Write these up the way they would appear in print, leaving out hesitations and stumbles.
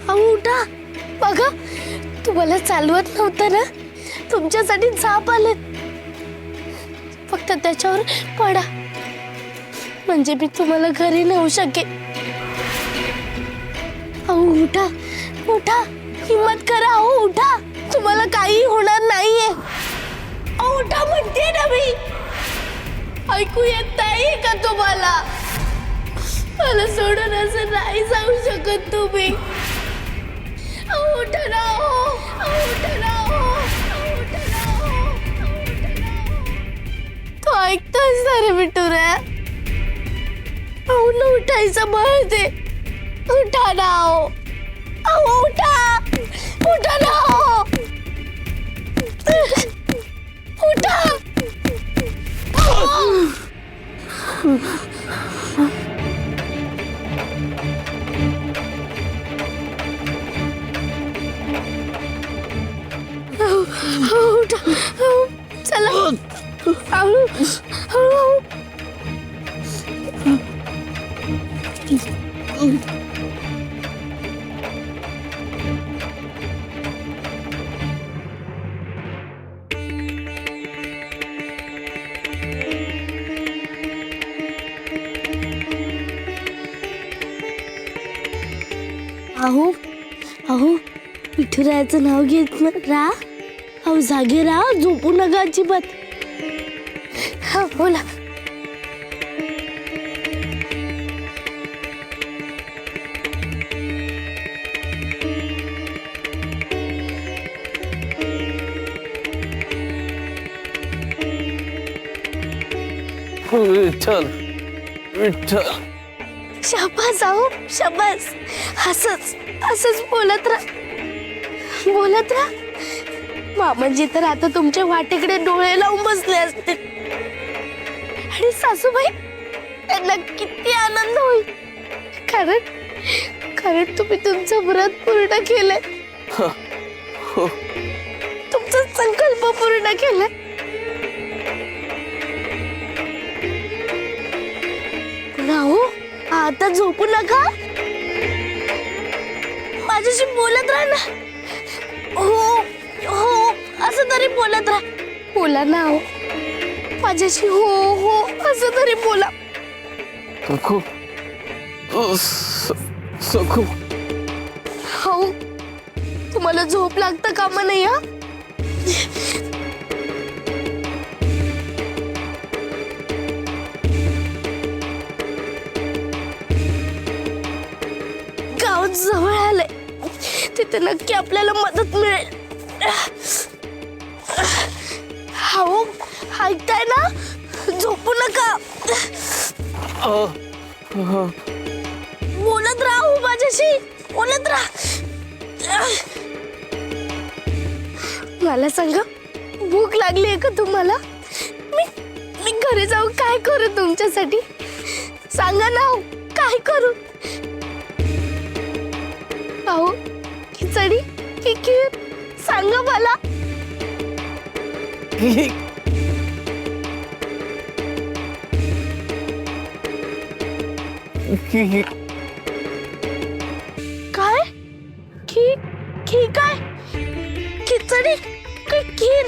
अहो उठा, बघा तुम्हाला चालवत नव्हतं ना, तुमच्यासाठी झाप आले, फक्त त्याच्यावर पडा म्हणजे मी तुम्हाला घरी नेऊ शकेन. अहो उठा उठा, हिम्मत करा. अहो उठा, तुम्हाला काही होणार नाहीये. अहो उठा म्हणते ना मी, ऐकू येत नाही का तुम्हाला? मला सोडून असं नाही जाऊ शकत तुम्ही. अहो उठा ना, अहो उठा ना, अहो उठा ना, अहो उठा ना. तो ऐकतोय सारे बिटुऱ्या. अहो न उठायचं बळ दे. उठा ना, अहो उठा, उठा ना, उठा. उठा, चला. हळू हळू. अहो अहो विठुरायाचं नाव घेत राहा. अहो जागे राहा, झोपू नका अजिबात. हा बोला. विठ्ठल विठ्ठल. शाबास अहो शाबास. असंच असंच बोलत राहा, बोलत राहा. मामाजी तर आता तुमच्या वाटेकडे डोळे लावून बसले असते, आणि सासूबाई त्यांना किती आनंद होईल, कारण तुम्ही तुमचं व्रत पूर्ण केलंय, तुमचा संकल्प पूर्ण केलाय. राहू, आता झोपू नका, माझ्याशी बोलत राहा ना. हो हो असं तरी बोलत राहा. बोला ना हो माझ्याशी. हो हो असं तरी बोला. सखू सखू. हो, तुम्हाला झोप लागतं कामा नाही. हा गाव जवळ आलंय, तिथे नक्की आपल्याला मदत मिळेल. हो ऐकताय ना, झोपू नका, बोलत राहा माझ्याशी, बोलत राहा. मला सांगा, भूक लागली आहे का तुम्हाला? मी घरी जाऊन काय करू तुमच्यासाठी? सांगा ना, काय करू? अहो खिचडी की खीर, सांगा मला. काय खी काय? खिचडी की खीर?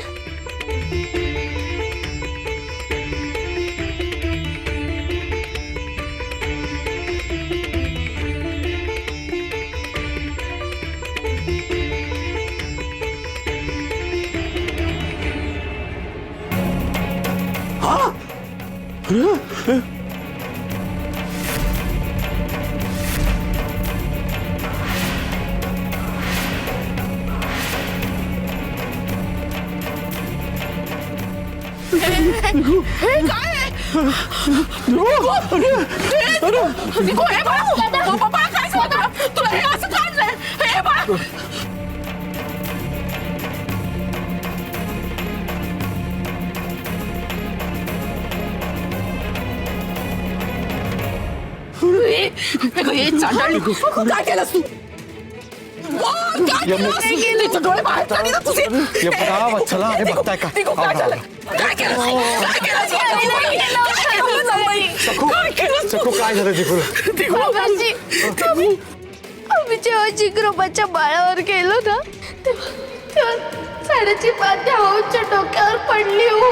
निघू. हे बाळा, बाबा काय झालं तुला? हे असं काढलंय? हे बाळा, काय केलंस तू? डोळे बाहेर काढले ना तुझे. चला अरे बघताय का? काय झालं? काय केलं? सखू काय झालं? मी जेव्हा जिगरोबाच्या बाळावर गेलो ना तेव्हा झाडाची पाती हाऊच्या डोक्यावर पडली हो.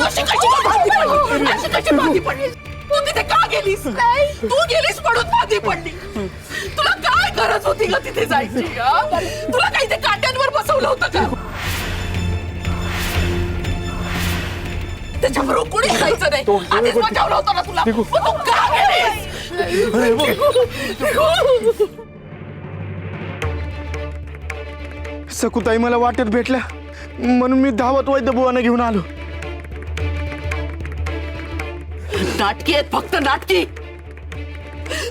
अशी कशी माती पडली? तू तिथे का गेलीस? तू गेलीस म्हणून माती पडली. तुला काय गरज होती का तिथे जायची? तुला काही ते काट्यांवर बसवलं होतं का? त्याच्याबरोबर कोणी जायचं नाही. आधीच बजावलं होतं ना तुला. मग तू का गेलीस? सकुताई मला वाटेत भेटल्या म्हणून मी धावत वैद्यभुवांना घेऊन आलो. नाटकी आहेत फक्त नाटकी.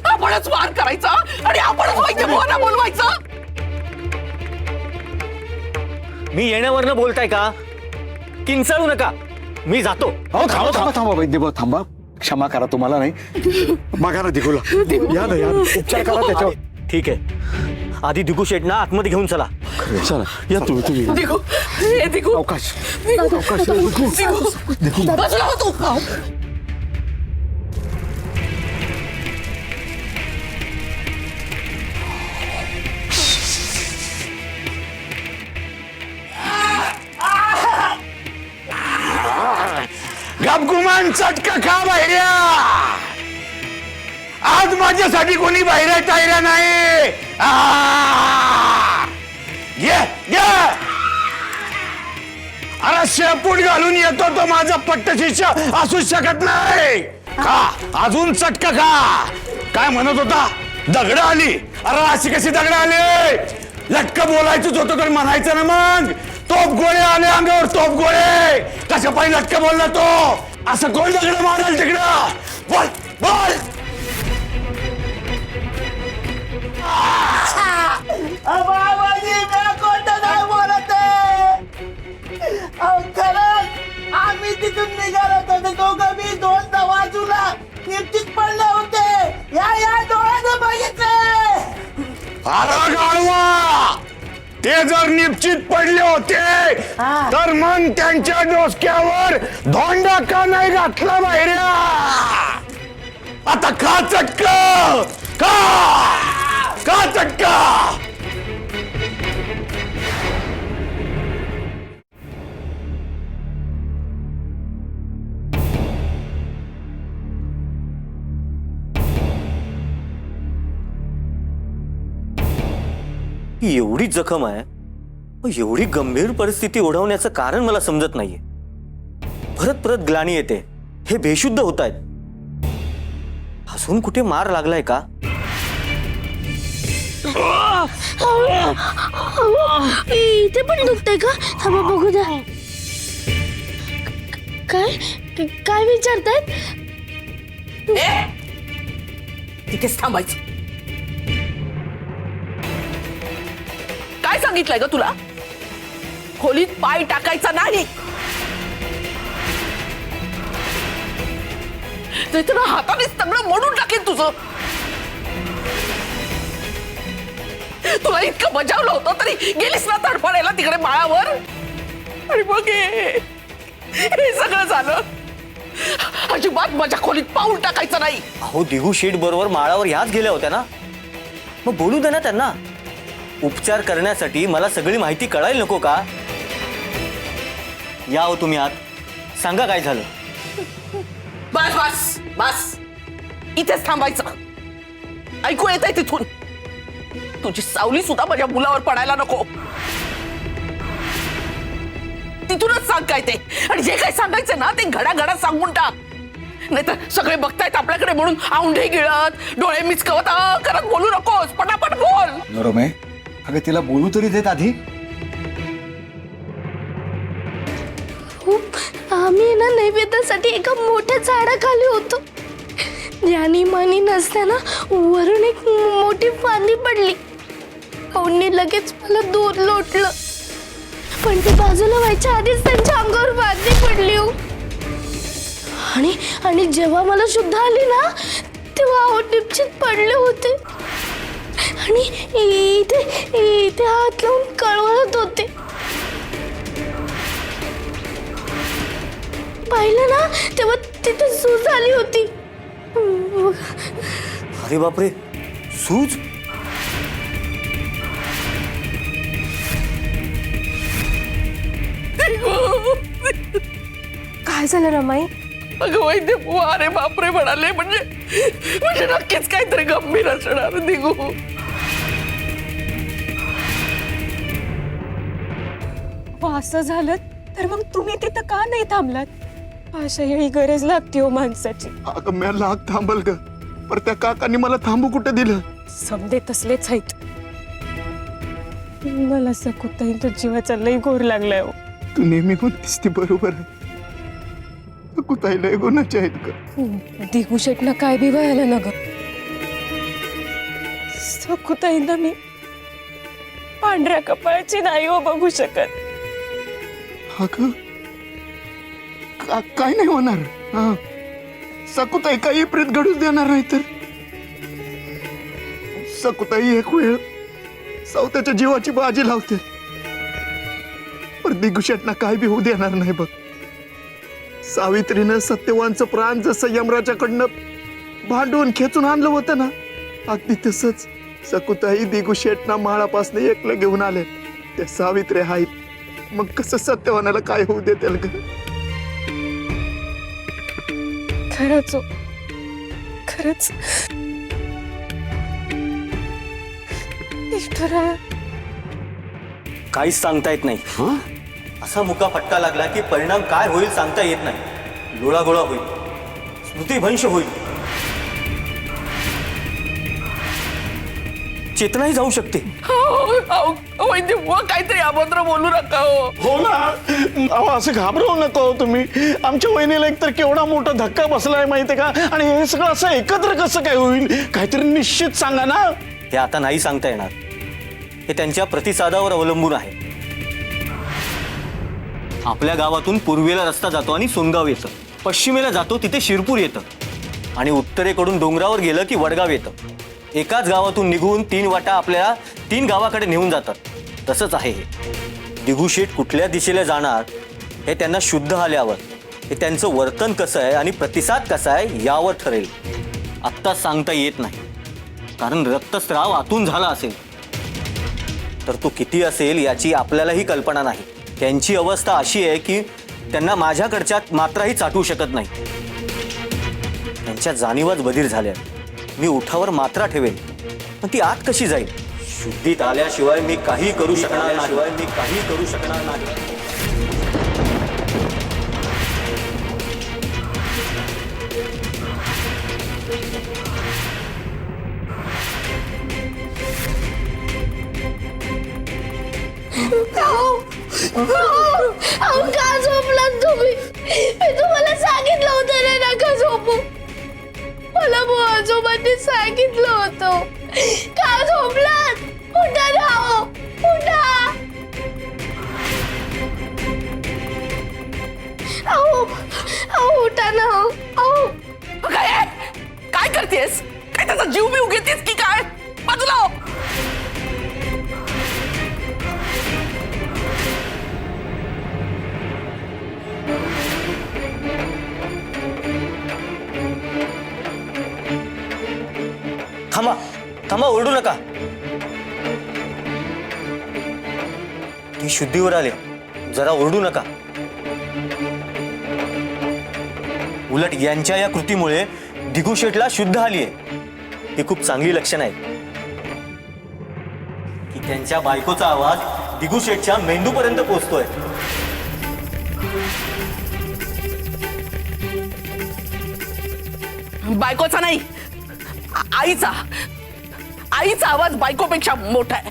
आपणच वार करायचा आणि आपणच वैद्यभुवांना बोलवायचं. मी येण्यावरनं बोलताय का? किंचाळू नका, मी जातो. अहो थांबा थांबा थांबा वैद्यभुवा थांबा. क्षमा करा तुम्हाला नाही. बघा ना दिगूला. या ना या ना. उपचार करा त्याच्यावर. ठीक आहे, आधी दिगू शेटना आतमध्ये घेऊन चला. चला या तुम्ही. दिगू, हे दिगू. अवकाश. दिगू, बसला हो तू. गपगुमान चटका खा बाहेर्या. आज माझ्यासाठी कोणी बाहेर टायऱ्या नाही. अरे शेपूट घालून येतो तो माझा पट्ट शिष्य असूच शकत नाही. खा अजून चटका खा. काय म्हणत होता? दगड आली. अरे अशी कशी दगड आली? लटक बोलायचंच होतं तर म्हणायचं ना मग. तोप गोळे आले अंगावर, तोप गोळे. कशा पाहिजे लटक बोलला तो? असं कोण दगड मारेल तिकडं? बोल बोल. आम्ही तिथून निघालो होतो. दोघं मी दोन बाजूला निश्चित पडले होते. या डोळ्यानं बघितले. अरे गाढवा, ते जर निश्चित पडले होते तर मग त्यांच्या डोसक्यावर धोंडा का नाही घातला बाहेर्या? आता का चटका का चटका. एवढी जखम आहे, एवढी गंभीर परिस्थिती ओढवण्याचं कारण मला समजत नाहीये. परत परत ग्लानी येते, हे बेशुद्ध होत आहेत. अजून कुठे मार लागलाय का? इथे पण दुखतंय का? थांबा बघू द्या. काय काय विचारतायत? तिथेच थांबायचं. काय सांगितलंय ग तुला? खोलीत पाय टाकायचा नाही. नाहीतर हाताने सगळं मोडून टाकेल तुझं. तुला इतकं बजावलं होतं तरी गेलीस ना तडफडायला तिकडे माळावर. आणि मग हे सगळं झालं. अजिबात माझ्या खोलीत पाऊल टाकायचं नाही. अहो दिगू शेट बरोबर माळावर ह्याच गेल्या होत्या ना, मग बोलू दे ना त्यांना. उपचार करण्यासाठी मला सगळी माहिती कळायला नको का? या हो तुम्ही आत, सांगा काय झालं. बस बस बस, इथेच थांबायचं. ऐकू येत आहे तिथून? तुझी सावली सुद्धा माझ्या मुलावर पडायला नको. तिथूनच सांग काय ते. आणि जे काय सांगायचं ना ते घडाघडा सांगून टाक. नाहीतर सगळे बघतायत आपल्याकडे म्हणून औंढे गिळत डोळे मिचकवत करत बोलू नकोस. पटापट बोल. नरोमे, अगं तिला बोलू तरी देत आधी. आम्ही ना नैवेद्यासाठी एका मोठ्या झाडाखाली होतो. ज्यानी मानी नसताना वरून एक मोठी फांदी पडली. भाऊंनी लगेच मला दूर लोटलं, पण ते बाजूला व्हायच्या आधीच त्यांच्या अंगावर फांदी पडली हो. आणि जेव्हा मला शुद्ध आली ना तेव्हा निश्चित पडले होते आणि इथे हात लावून कळवळत होते. पाहिलं ना तेव्हा तिथे सूज आली होती. अरे बापरे, सूज? काय झालं रमाई? अगं वैद्य बुवा, अरे बापरे म्हणाले, म्हणजे नक्कीच काहीतरी गंभीर असणार दिगू. असं झालं तर मग तुम्ही तिथं का नाही थांबलात? अशा वेळी गरज लागते हो माणसाची. अगं मी लाग थांबल ग, पर त्या काकांनी मला थांबू कुठं दिलं? समजे तसलेच आहेत. मला सकुताई तर जीवाचा लई घोर लागलाय हो. तू नेहमी म्हणतेस ती बरोबर आहे. कुताई लय गुणाचे आहेत ग. दिगू शेटना काय बी व्हायला ना ग. सकुताईंना मी पांढऱ्या कपाळाची नाही हो बघू शकत. अगं काय नाही होणार. हा, सकुताई काही प्रीत घडूच देणार नाही तर. सकुताई एक वेळ सौत्याच्या जीवाची बाजी लावते, पण दिगुशेटना काय बी होऊ देणार नाही बघ. सावित्रीनं सत्यवानचं प्राण जसं यमराजाकडनं भांडून खेचून आणलं होतं ना, अगदी तसंच सकुताई दिगुशेटना माळापासून एकलं घेऊन आले. त्या सावित्री आहेत, मग कसं सत्यवानाला काय होऊ देतील ग? खरंच हो, खरंच. ईश्वरा, काहीच सांगता येत नाही. असा मुका फटका लागला की परिणाम काय होईल सांगता येत नाही. गोळागोळा होईल, स्मृतिभ्रंश होईल, चेतनाही जाऊ शकते. वैद्य बुवा, काहीतरी अभद्र बोलू नका हो. हो ना, अहो असं घाबरवू नका हो तुम्ही. आमच्या वहिनीला एकतर केवढा मोठा धक्का बसलाय माहितीये का, आणि हे सगळं असं एकत्र कसं काय होईल? काहीतरी निश्चित सांगा ना. हे आता नाही सांगता येणार. हे त्यांच्या प्रतिसादावर अवलंबून आहे. आपल्या गावातून पूर्वेला रस्ता जातो आणि सोनगाव येतं, पश्चिमेला जातो तिथे शिरपूर येतं, आणि उत्तरेकडून डोंगरावर गेलं की वडगाव येतं. एकाच गावातून निघून 3 वाटा आपल्याला 3 गावाकडे नेऊन जातात. तसंच आहे हे. दिगुशेठ कुठल्या दिशेला जाणार हे त्यांना शुद्ध आल्यावर, हे त्यांचं वर्तन कसं आहे आणि प्रतिसाद कसा आहे यावर ठरेल. आत्ता सांगता येत नाही, कारण रक्तस्राव आतून झाला असेल तर तो किती असेल याची आपल्यालाही कल्पना नाही. त्यांची अवस्था अशी आहे की त्यांना माझ्याकडच्या मात्राही चाटू शकत नाही. त्यांच्या जाणीवाच बधीर झाल्या. मी उठावर मात्रा ठेवेन, पण ती आत कशी जाईल? शुद्धीत आल्याशिवाय मी काही करू शकणार नाही. अहो का झोपलात तुम्ही? मी तुम्हाला सांगितलं होतं ना नका झोपू. मला आजोबांनी सांगितलं होतं. का झोपलात? उठा ना हो, उठा. अहो उठा ना हो. अहो काय करतेस? काय त्याचा जीव बिव घेतेस की काय? बाजूला हो. थांबा थांबा, ओरडू नका. ती शुद्धीवर आले, जरा ओरडू नका. उलट यांच्या या कृतीमुळे दिगुशेठला शुद्ध आली आहे. ही खूप चांगली लक्षणं आहेत की त्यांच्या बायकोचा आवाज दिगुशेठच्या मेंदूपर्यंत पोहोचतोय. बायकोचा नाही, आईचा आवाज बायकोपेक्षा मोठा आहे.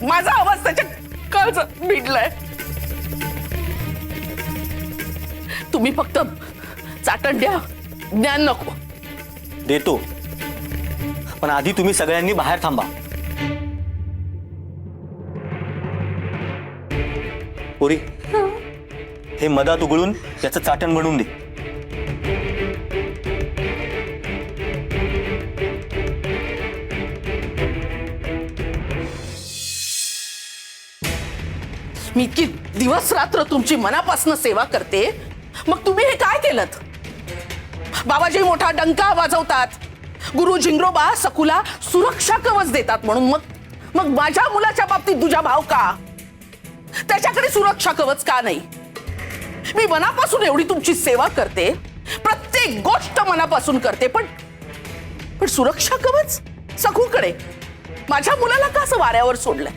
माझा आवाज त्याच्या काळजात भिडलाय. तुम्ही फक्त चाटण द्या, ज्ञान नको. देतो, पण आधी तुम्ही सगळ्यांनी बाहेर थांबा. पोरी, हे मधात उघडून त्याचं चाटण बनवून दे. मी इतकी दिवस रात्र तुमची मनापासून सेवा करते, मग तुम्ही हे काय केलं? बाबाजी मोठा डंका वाजवतात, गुरु झिंगरोबा सखूला सुरक्षा कवच देतात म्हणून. मग माझ्या मुलाच्या बाबतीत तुझा भाव का? त्याच्याकडे सुरक्षा कवच का नाही? मी मनापासून एवढी तुमची सेवा करते, प्रत्येक गोष्ट मनापासून करते, पण सुरक्षा कवच सखूकडे? माझ्या मुलाला का असं वाऱ्यावर सोडलंय?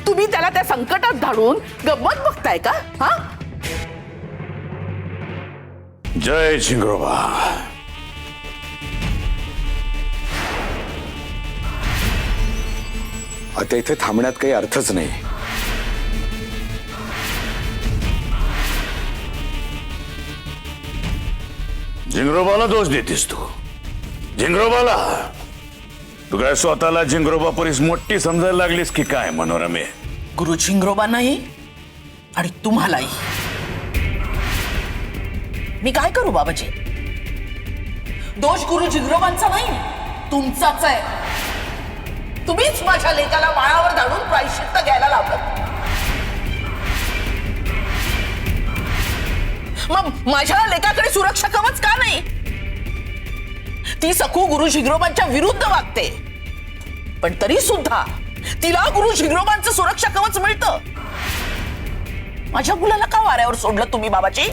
तुम्ही त्याला त्या संकटात धाडून गंमत बघताय का? हा, जय झिंगरोबा. आता इथे थांबण्यात काही अर्थच नाही. झिंगरोबाला दोष देतीस तू? झिंगरोबाला? तू काय स्वतःला झिंगरोबा परीस मोठी समजायला लागलीस की काय मनोरमे? गुरु झिंगरोबा नाही आणि तुम्हालाही. मी काय करू बाबाजी? दोष गुरु झिंगरोबांचा नाही, तुमचाच आहे. तुम्हीच माझ्या लेकाला माळावर धाडून प्रायश्चित्त घ्यायला लावलं. मग माझ्या लेकाकडे सुरक्षा कवच का नाही? ती सखू गुरु झिंगरोबांच्या विरुद्ध वागते, पण तरी सुद्धा तिला गुरु झिंगरोबांचं सुरक्षा कवच मिळतं. माझ्या मुलाला का वाऱ्यावर सोडलं तुम्ही बाबाजी?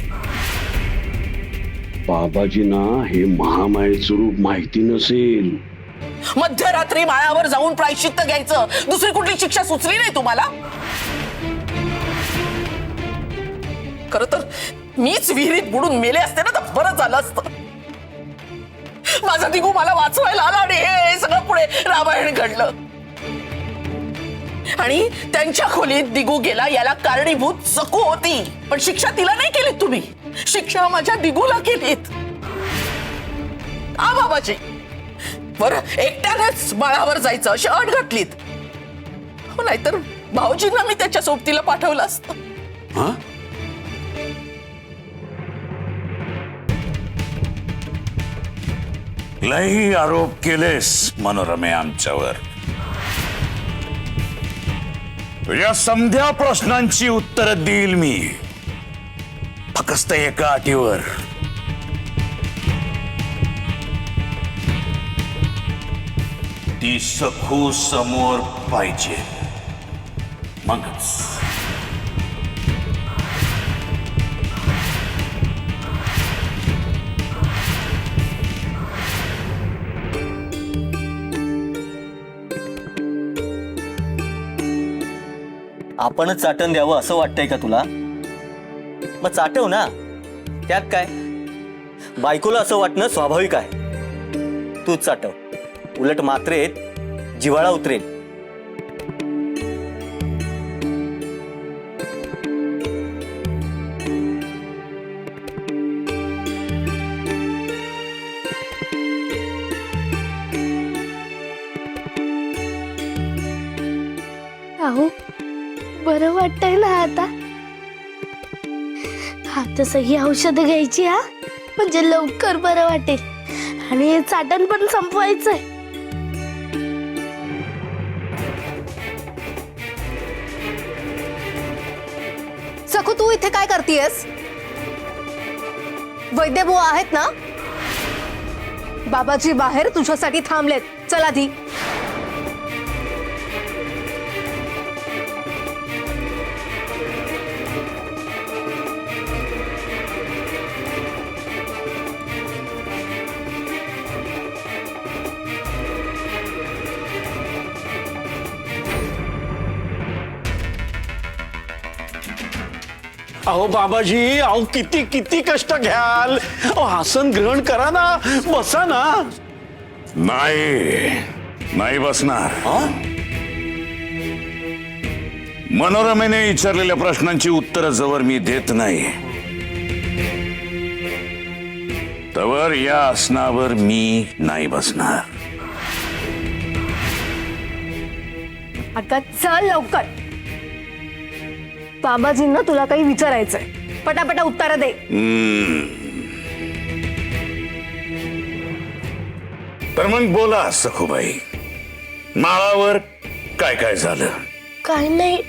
बाबाजींना हे महामायेचं रूप माहिती नसेल. मध्यरात्री माळावर जाऊन प्रायश्चित्त घ्यायचं, दुसरी कुठली शिक्षा सुचली नाही तुम्हाला? खरं तर मीच विहिरीत बुडून मेले असते ना तर बरं झालं असतं. माझा दिगू मला वाचवायला आला आणि हे सगळं पुढे रामायण घडलं. आणि त्यांच्या खोलीत दिगू गेला याला कारणीभूत सखू होती, पण शिक्षा तिला नाही केलीत तुम्ही, शिक्षा माझ्या दिगूला केलीत. आ बाबाजी, बरं एकट्यानेच माळावर जायचं अशी अट घातलीत. हो, नाहीतर भाऊजींना मी त्याच्या सोबतीला पाठवलं असतं. हा? लई आरोप केलेस मनोरमे आमच्यावर. तुझ्या समध्या प्रश्नांची उत्तर देईल मी, फक्त एका अटीवर. ती सखू समोर पाहिजे, मगच. आपणच चाटण द्यावं असं वाटतंय का तुला? मग चाटव ना, त्यात काय? बायकोला असं वाटणं स्वाभाविक आहे. तूच चाटव, उलट मात्रेत जिव्हाळा उतरेल. अहो, बरं वाटतंय ना आता? हा, तसं ही औषधं घ्यायची, हा, म्हणजे लवकर बरं वाटेल आणि हे चाटण पण संपवायचंय. सखू, तू इथे काय करतेयस? वैद्यबुवा आहेत ना? बाबाजी बाहेर तुझ्यासाठी थांबलेत. चल आधी. अहो बाबाजी, अहो किती किती कष्ट घ्याल? अहो आसन ग्रहण करा ना, बसा ना. नाही, नाही बसणार. मनोरमेने विचारलेल्या प्रश्नांची उत्तरं जवळ मी देत नाही तवर या आसनावर मी नाही बसणार. आता चल लवकर. बाबाजींना तुला काही विचारायचंय, पटापटा उत्तर दे. तर मग बोला सखूबाई, माळावर काय काय झालं? काय नाही,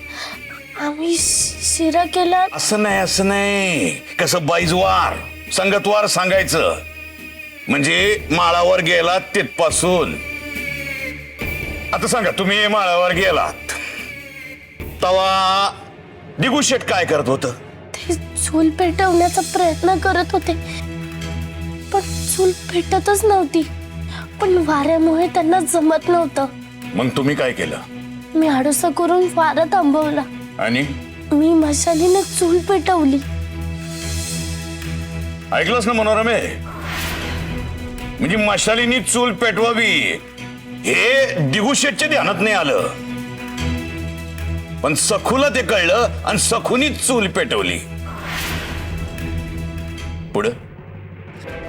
आम्ही शिरा केला. असं नाही कसं बाईजवार संगतवार सांगायचं. म्हणजे माळावर गेलात तिथपासून. आता सांगा, तुम्ही माळावर गेलात तवा दिगू शेट काय करत होत? ते चूल पेटवण्याचा प्रयत्न करत होते, पण चूल पेटतच नव्हती. पण वाऱ्यामुळे त्यांना जमत नव्हतं. मग तुम्ही काय केलं? मी आडोसा करून वारा थांबवला आणि मी मशालीने चूल पेटवली. ऐकलंस ना मनोरमे? म्हणजे मशालीनी चूल पेटवावी हे दिगू शेटच्या ध्यानात नाही आलं, पण सखूला ते कळलं आणि सखूनी चूल पेटवली. पुढं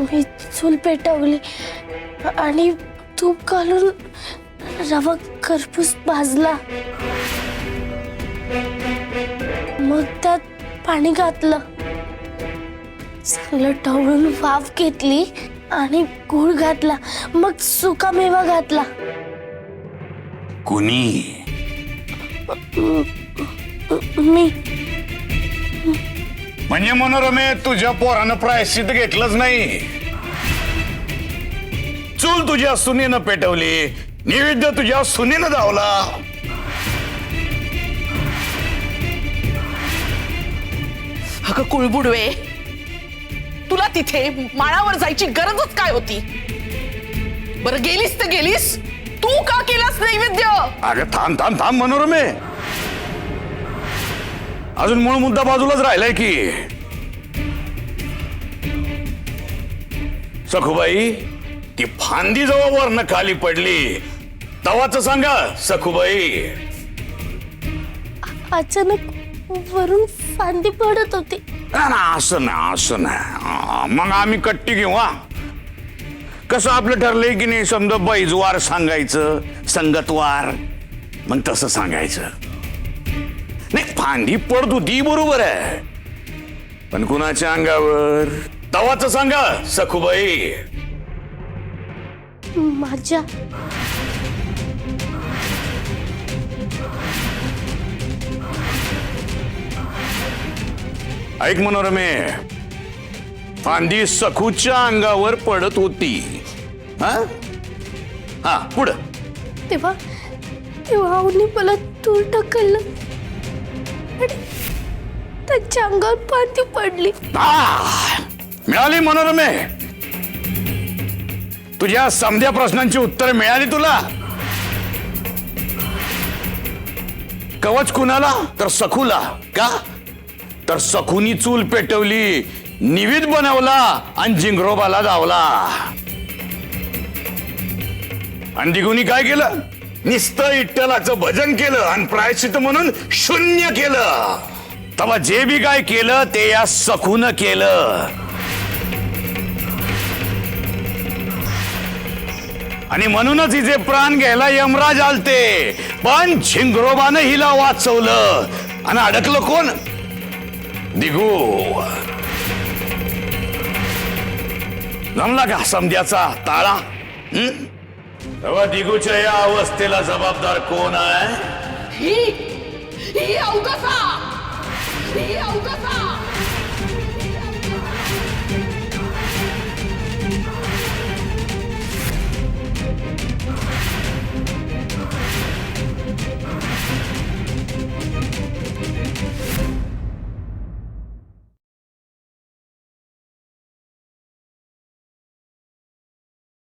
मी चूल पेटवली आणि तूप घालून रवा खरपूस भाजला. मग त्यात पाणी घातलं, चांगलं ढवळून वाफ घेतली आणि गूळ घातला. मग सुका मेवा घातला. कुणी? मी. म्हणजे मनोरमे तुझ्या पोरानं प्रायश्चित घेतलंच नाही. चूल तुझ्या सुनेनं पेटवली, नैवेद्य तुझ्या सुनेनं धावला. अगं कुळबुडवे, तुला तिथे माळावर जायची गरजच काय होती? बरं गेलीस तर गेलीस, तू का केलास नैवेद्य? अगं थांब थांब थांब मनोरमे, अजून मूळ मुद्दा बाजूलाच राहिलाय की. सखूबाई, ती फांदी जेव्हा वरनं खाली पडली तवाच सांगा सखूबाई. अचानक वरून फांदी पडत होती. असं नाही. मग आम्ही कट्टी घेऊ. कसं आपलं ठरलंय की नाही, समजा बैजवार सांगायचं, संगतवार, मग तसं सांगायचं. नाही, फांदी पडत होती बरोबर आहे, पण कुणाच्या अंगावर तवाच सांगा सखूबाई. माझ्या. ऐक मनोरमे, फांदी सखूच्या अंगावर पडत होती. हा पुढं. तेव्हा आऊने मला दूर ढकललं आणि त्यांच्या अंगावर फांदी पडली. मिळाली मनोरमे, तुझ्या समध्या प्रश्नांची उत्तर मिळाली तुला. कवच कुणाला? तर सखूला. का? तर सखूनी चूल पेटवली, निवेद बनवला आणि जिंगरोबाला धावला. आणि दिगुनी काय केलं? निस्तं इट्टलाचं भजन केलं आणि प्रायश्चित म्हणून शून्य केलं. तेव्हा जे बी काय केलं ते या सखून केलं. आणि म्हणूनच हिचे प्राण घ्यायला यमराज आलते, पण झिंगरोबानं हिला वाचवलं. आणि अडकलं कोण? दिगू. जमला का समध्याचा ताळा? तेव्हा दिगूच्या या अवस्थेला जबाबदार कोण आहे? ही अवघसा